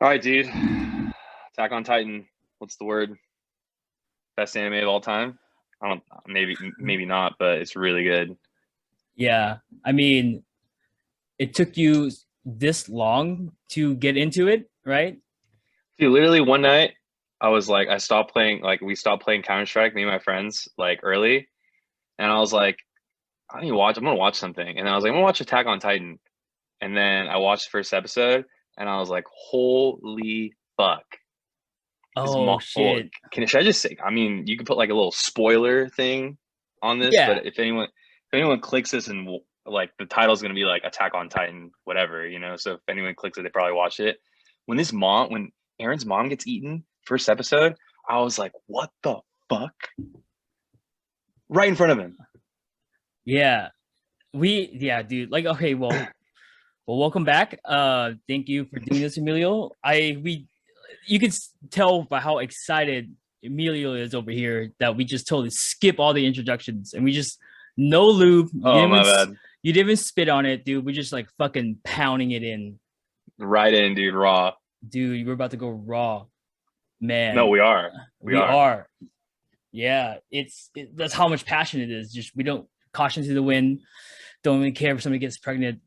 All right, dude. Attack on Titan. What's the word? Best anime of all time? I don't. Maybe not, but it's really good. Yeah, I mean, it took you this long to get into it, right? Dude, literally one night, I was like, I stopped playing. Like, we stopped playing Counter Strike. Me and my friends, like early, and I was like, I need to watch. I'm gonna watch something, and I was like, I'm gonna watch Attack on Titan. And then I watched the first episode, and I was like, holy fuck! His Oh mom. Oh, shit. should I just say? I mean, you can put like a little spoiler thing on this, Yeah. but if anyone clicks this and like the title's gonna be like Attack on Titan, whatever, you know. So if anyone clicks it, they probably watch it. When Aaron's mom gets eaten, first episode, I was like, what the fuck? Right in front of him. Yeah. Dude. Like, okay, well, welcome back. Thank you for doing this, Emilio. You could tell by how excited Emilio is over here that we just totally skip all the introductions and we just no lube. Oh, my bad. You didn't even spit on it, dude. We're just like fucking pounding it in. Right in, dude. Raw. Dude, we're about to go raw. No, Man, we are. we are. Yeah, that's how much passion it is. Just we don't caution to the wind. Don't even care if somebody gets pregnant.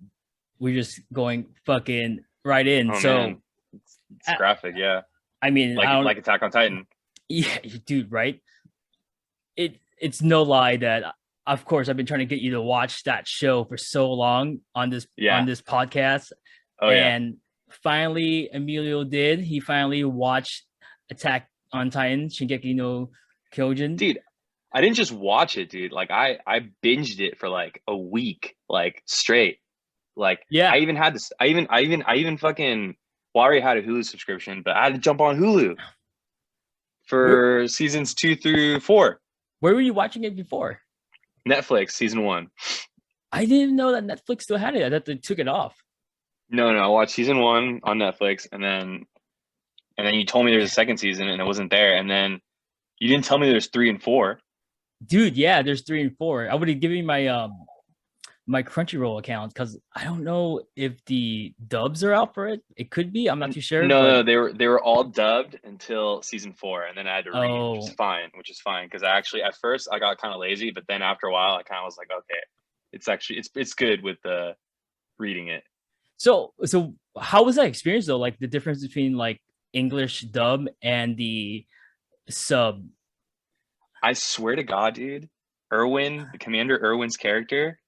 We're just going fucking right in. Oh, so man. It's graphic, yeah. I mean, Like Attack on Titan. Yeah, dude, right? It's no lie that of course I've been trying to get you to watch that show for so long on this podcast. Oh, yeah. And finally Emilio did. He finally watched Attack on Titan, Shingeki no Kyojin. Dude, I didn't just watch it, dude. Like I binged it for like a week, like straight. Like Yeah. I even had this. I even fucking. Well, I already had a Hulu subscription, but I had to jump on Hulu for seasons 2 through 4. Where were you watching it before? Netflix season 1. I didn't know that Netflix still had it. I thought they took it off. No, I watched season 1 on Netflix, and then you told me there was a second season, and it wasn't there, and then you didn't tell me there's 3 and 4. Dude, yeah, there's 3 and 4. I would have given you my Crunchyroll account because I don't know if the dubs are out for it. It could be. I'm not too sure. No, they were all dubbed until season 4, and then I had to read, Oh. which is fine because I actually at first I got kind of lazy, but then after a while I kind of was like, okay, it's good with the reading it. So how was that experience though? Like the difference between like English dub and the sub. I swear to God, dude, Commander Irwin's character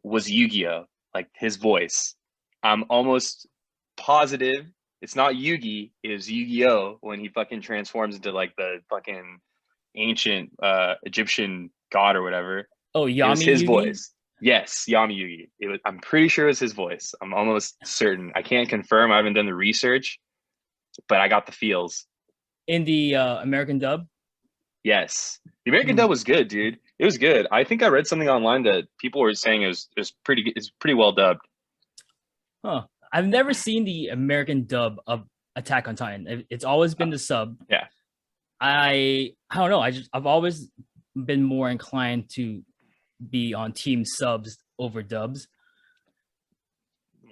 was Yu-Gi-Oh! Like his voice. I'm almost positive it's not Yugi, it was Yu-Gi-Oh! When he fucking transforms into like the fucking ancient Egyptian god or whatever. Oh, Yami It was his Yugi? voice. Yes, Yami Yugi. I'm pretty sure it was his voice. I'm almost certain. I can't confirm. I haven't done the research, but I got the feels. In the American dub? Yes, the American dub was good, dude. It was good. I think I read something online that people were saying it was pretty. It's pretty well dubbed. Huh. I've never seen the American dub of Attack on Titan. It's always been the sub. Yeah. I don't know. I've always been more inclined to be on team subs over dubs.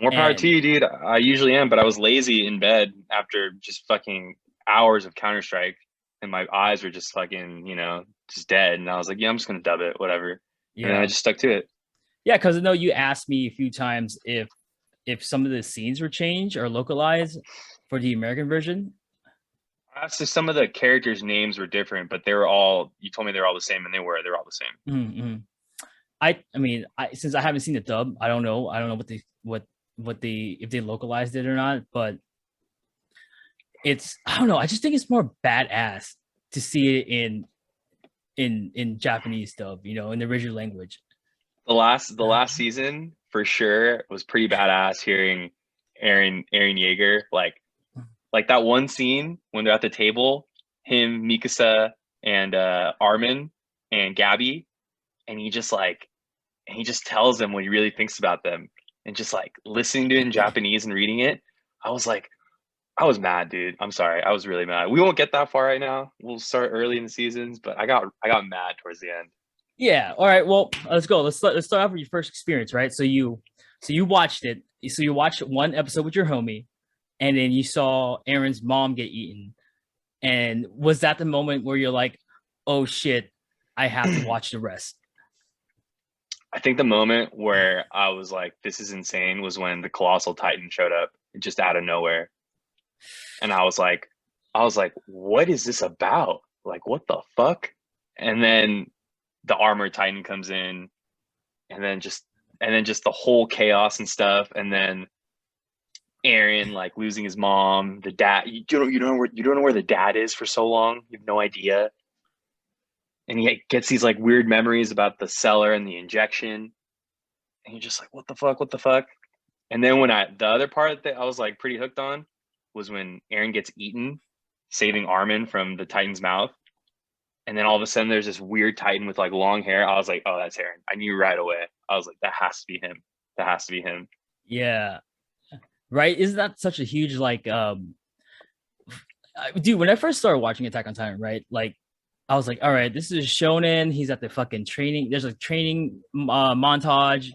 More power to you, dude. I usually am, but I was lazy in bed after just fucking hours of Counter-Strike, and my eyes were just fucking, just dead. And I was like, yeah, I'm just gonna dub it, whatever. Yeah. And I just stuck to it. Yeah, because I know you asked me a few times if some of the scenes were changed or localized for the American version. So some of the characters' names were different, but they were all. You told me they're all the same, and they're all the same. Mm-hmm. I mean, since I haven't seen the dub, I don't know what they if they localized it or not, but I don't know. I just think it's more badass to see it in Japanese dub, in the original language. The last season for sure was pretty badass. Hearing Aaron Yeager like that one scene when they're at the table, him, Mikasa, and Armin and Gabby, and he just tells them what he really thinks about them, and just like listening to it in Japanese and reading it, I was mad, dude. I'm sorry, I was really mad. We won't get that far right now. We'll start early in the seasons, but I got mad towards the end. Yeah. All right. Well, let's go. Let's start off with your first experience, right? So you watched it. So you watched one episode with your homie. and then you saw Aaron's mom get eaten. And was that the moment where you're like, oh shit, I have to watch the rest? I think the moment where I was like, this is insane was when the Colossal Titan showed up just out of nowhere. And I was like, what is this about? Like, what the fuck? And then the Armored Titan comes in, and then just the whole chaos and stuff. And then Aaron like losing his mom, the dad. You don't know where the dad is for so long. You have no idea. And he gets these like weird memories about the cellar and the injection, and you're just like, what the fuck, what the fuck? And then when the other part that I was like pretty hooked on was when Aaron gets eaten, saving Armin from the Titan's mouth, and then all of a sudden there's this weird Titan with like long hair. I was like, oh, that's Aaron. I knew right away. I was like, that has to be him. That has to be him. Yeah, right. Isn't that such a huge like dude, when I first started watching Attack on Titan, right, like I was like, all right, this is shonen. He's at the fucking training. There's a training montage,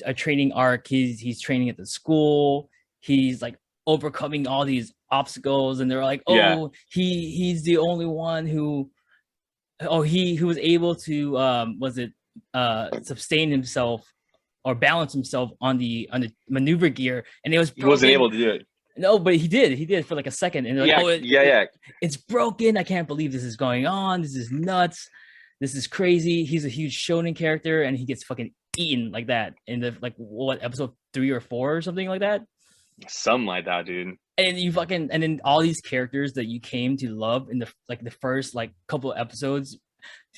a training arc. He's training at the school. He's like overcoming all these obstacles, and they're like, oh, Yeah. he's the only one who, he was able to sustain himself or balance himself on the maneuver gear, and it was broken. He wasn't able to do it. No, but he did for like a second, and they're like, yeah, it's broken. I can't believe this is going on. This is nuts. This is crazy. He's a huge shonen character, and he gets fucking eaten like that in the like what episode 3 or 4 or something like that. Something like that, dude. And then all these characters that you came to love in the first like couple of episodes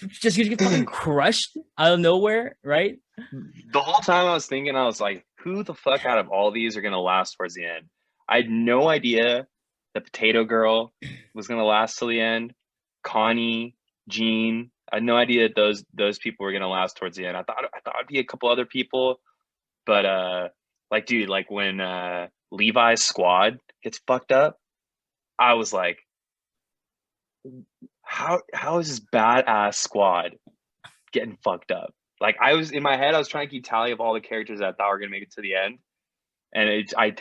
just get fucking crushed out of nowhere, right? The whole time I was thinking, I was like, who the fuck out of all these are gonna last towards the end? I had no idea the Potato Girl was gonna last till the end. Connie, Jean, I had no idea that those people were gonna last towards the end. I thought it'd be a couple other people, but like, dude, like when Levi's squad gets fucked up, I was like, how is this badass squad getting fucked up? Like, I was in my head, I was trying to keep tally of all the characters that I thought were gonna make it to the end. And I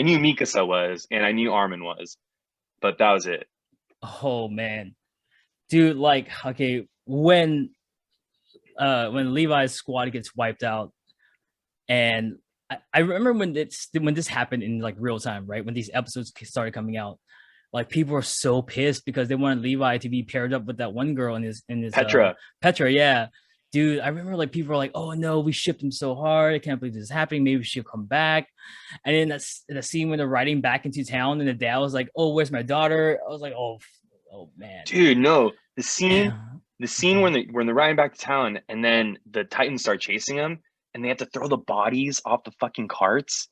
knew Mikasa was, and I knew Armin was, but that was it. Oh man, dude! Like, okay, when Levi's squad gets wiped out, and I remember when this happened in like real time, right? When these episodes started coming out, like people were so pissed because they wanted Levi to be paired up with that one girl in his Petra. Petra, yeah. Dude, I remember like people were like, "Oh no, we shipped him so hard. I can't believe this is happening. Maybe she'll come back." And then that's the scene when they're riding back into town, and the dad was like, "Oh, where's my daughter?" I was like, "Oh man, dude, no." The scene when they're riding back to town, and then the Titans start chasing them, and they have to throw the bodies off the fucking carts,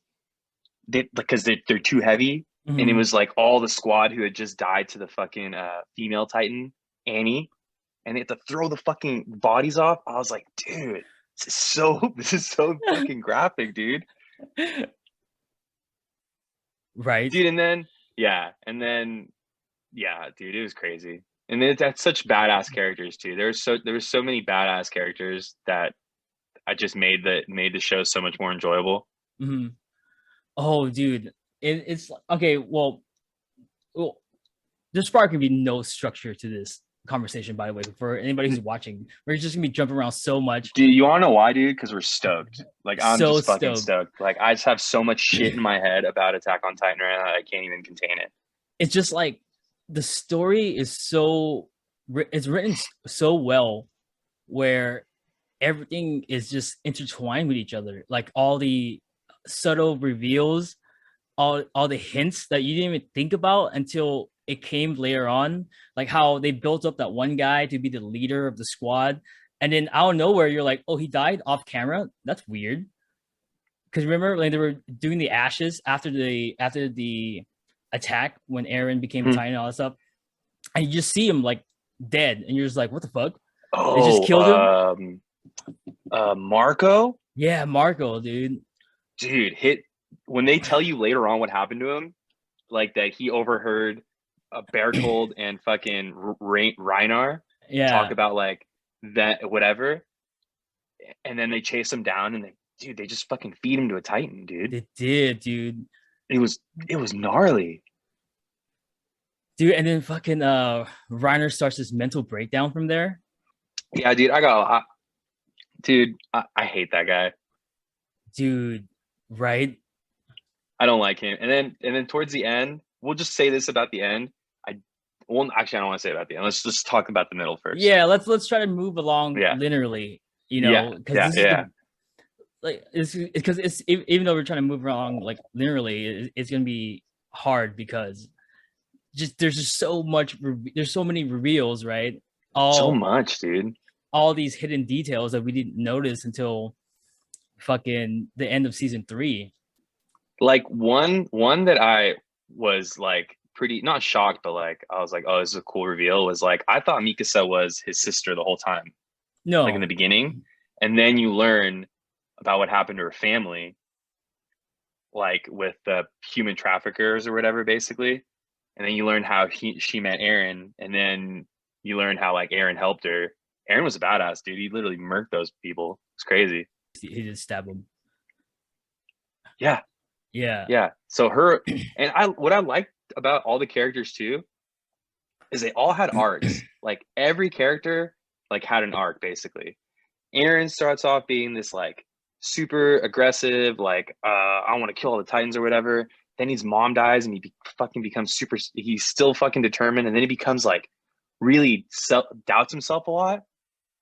because they're too heavy. Mm-hmm. And it was like all the squad who had just died to the fucking female Titan, Annie. And they have to throw the fucking bodies off. I was like, dude, this is so fucking graphic, dude. Right. Dude, and then dude, it was crazy. And that's such badass characters too. There were so many badass characters that I just made the show so much more enjoyable. Mm-hmm. Oh, dude. It's okay, well, there's probably gonna be no structure to this conversation, by the way, for anybody who's watching. We're just gonna be jumping around so much. Dude, you wanna know why, dude? Because we're stoked. Like, I'm so just fucking stoked. Like, I just have so much shit in my head about Attack on Titan right now that I can't even contain it. It's just like the story is it's written so well, where everything is just intertwined with each other. Like all the subtle reveals, all the hints that you didn't even think about until it came later on, like how they built up that one guy to be the leader of the squad, and then out of nowhere you're like, oh, he died off camera. That's weird. Because remember, like, they were doing the ashes after the attack when Aaron became a Titan and all that stuff, and you just see him like dead, and you're just like, what the fuck? Oh, they just killed him. Marco. Yeah, Marco, dude. When they tell you later on what happened to him, like that he overheard Bertold and fucking Reinar talk about like that whatever, and then they chase him down, and they just fucking feed him to a Titan, dude. They did, dude. It was gnarly. Dude, and then fucking Reiner starts this mental breakdown from there. Yeah, dude, I hate that guy. Dude, right? I don't like him. And then towards the end, we'll just say this about the end. Actually, I don't want to say about the end. Let's just talk about the middle first. Yeah, let's try to move along linearly, you know, because this is like it's because it's even though we're trying to move along like linearly, it's gonna be hard because there's just so much. There's so many reveals, right? So much, dude. All these hidden details that we didn't notice until fucking the end of season 3. Like one that I was like pretty not shocked, but like I was like, oh, this is a cool reveal. Was like I thought Mikasa was his sister the whole time. No, like in the beginning, and then you learn about what happened to her family, like with the human traffickers or whatever, basically. And then you learn how she met Eren, and then you learn how like Eren helped her. Eren was a badass, dude. He literally murked those people. It's crazy. He just stabbed him. Yeah. So her and what I liked about all the characters too is they all had arcs. Like every character like had an arc basically. Eren starts off being this like super aggressive, like I want to kill all the Titans or whatever. Then his mom dies and he fucking becomes super. He's still fucking determined, and then he becomes like really doubts himself a lot,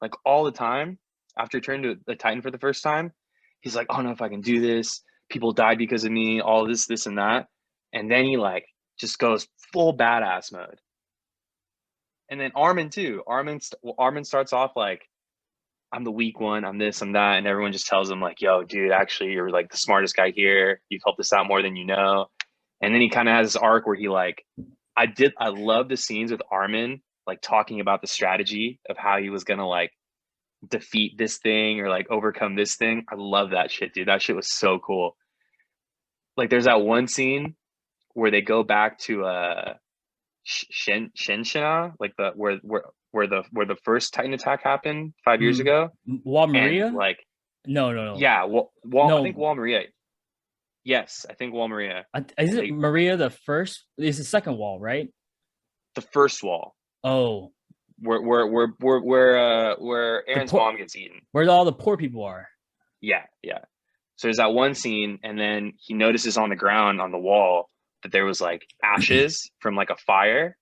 like all the time. After turning to the Titan for the first time, he's like, "I don't know if I can do this. People died because of me. All this, and that." And then he like just goes full badass mode. And then Armin too. Armin starts off like, I'm the weak one, I'm this, I'm that, and everyone just tells him like, yo, dude, actually you're like the smartest guy here. You've helped us out more than you know. And then he kind of has this arc where he like, I love the scenes with Armin like talking about the strategy of how he was gonna like defeat this thing or like overcome this thing. I love that shit, dude. That shit was so cool. Like there's that one scene where they go back to Shinshina, like the where the first Titan attack happened 5 years ago. Wall Maria? And, like no. Yeah, no. I think Wall Maria. Yes, I think Wall Maria. Is it Maria the first? It's the second wall, right? The first wall. Oh. Where Eren's mom gets eaten. Where all the poor people are. Yeah. So there's that one scene, and then he notices on the ground on the wall that there was like ashes from like a fire,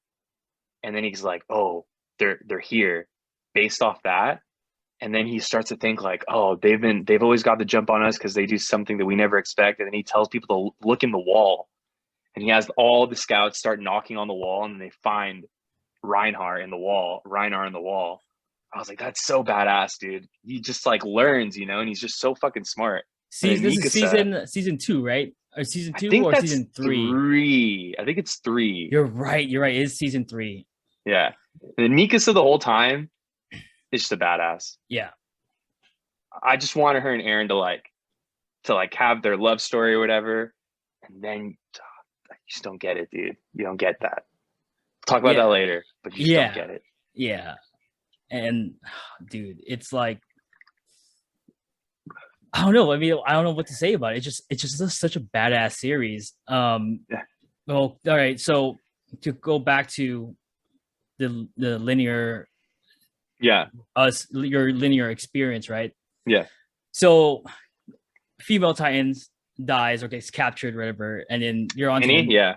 and then he's like, oh, they're here based off that. And then he starts to think like, oh, they've always got the jump on us because they do something that we never expect. And then he tells people to look in the wall, and he has all the scouts start knocking on the wall, and they find Reinar in the wall. I was like, that's so badass, dude. He just like learns, and he's just so fucking smart. This is season 2, right? Or season 2 or season 3? I think it's 3. You're right. It is season 3. Yeah. And then Mikasa the whole time is just a badass. Yeah. I just wanted her and Eren to have their love story or whatever. And then you just don't get it, dude. You don't get that. Talk about that later, but you just don't get it. Yeah. And dude, it's like, I don't know. I mean, I don't know what to say about it. It's just such a badass series. Well, all right. So to go back to the linear, your linear experience, right? Yeah. So female Titans dies or gets captured, whatever, and then you're on. Yeah.